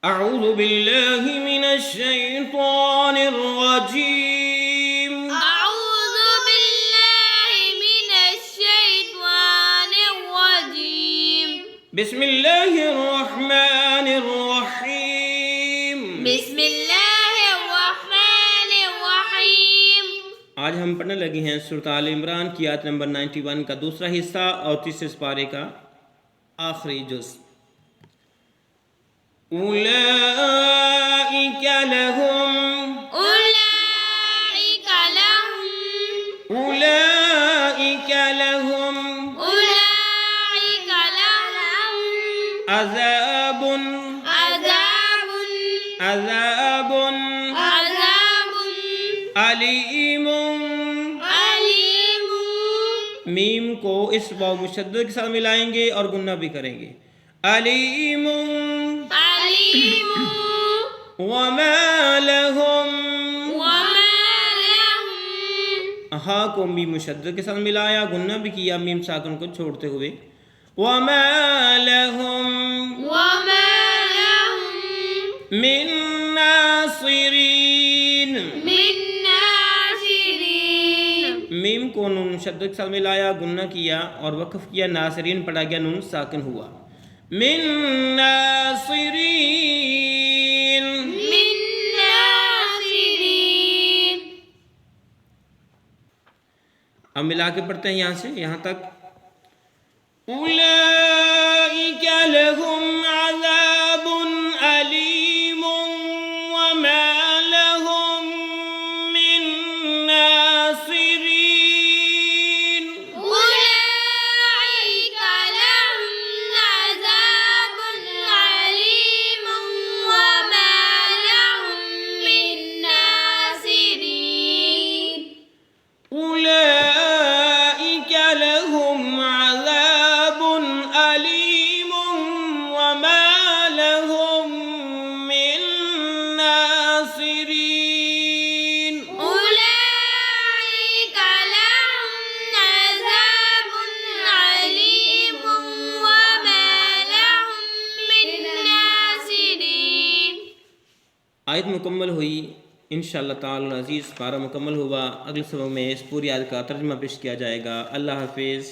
अऊज़ु बिल्लाहि मिनश्शैतानिर्रजीम। अऊज़ु बिल्लाहि मिनश्शैतानिर्रजीम। बिस्मिल्लाहिर्रहमानिर्रहीम। बिस्मिल्लाहिर्रहमानिर्रहीम। आज हम पढ़ने लगे हैं सूरत आल इमरान की आयत नंबर 91 का दूसरा हिस्सा और तीसरे पारे का आखिरी जुज़। उलाइका लहुम उलाइका लहुम उलाइका लहुम उलाइका लहुम अज़ाबुन अज़ाबुन अज़ाबुन अज़ाबुन अलीमुन। अलीमुन। मीम को इस वाव मुशद्दद के साथ मिलाएंगे और गुन्ना भी करेंगे। अलीमुन अलीमुन। वमा लहुम। वमा लहुम। हा को मीम मुशद्दद के साथ मिलाया, गुन्ना भी किया मीम साकिन को छोड़ते हुए। वमा लहुम वमा लहुम मिन नासिरीन। मिन नासिरीन। मीम को नून मुशद्दद के साथ मिलाया, गुन्ना किया और वक्फ किया, नासिरीन पढ़ा गया, नून साकिन हुआ। मिन नासिरीन। मिन नासिरीन। अब मिला के पढ़ते हैं यहाँ से यहाँ तक। उलाइका लहुम अज़ाबुन अलीमुन वमा लहुम मिन नासिरीन। उलाइका लहुम अज़ाबुन अलीमुन वमा लहुम मिन नासिरीन। उलाइका लहुम अज़ाबुन अलीमुन वमा लहुम मिन नासिरीन। उलाइका लहुम अज़ाबुन अलीमुन वमा लहुम मिन नासिरीन। आयत मुकम्मल हुई। इंशाअल्लाह ताला अज़ीज़ पारा मुकम्मल हुआ। अगले सबक में इस पूरी आयत का तर्जुमा पेश किया जाएगा। अल्लाह हाफिज़।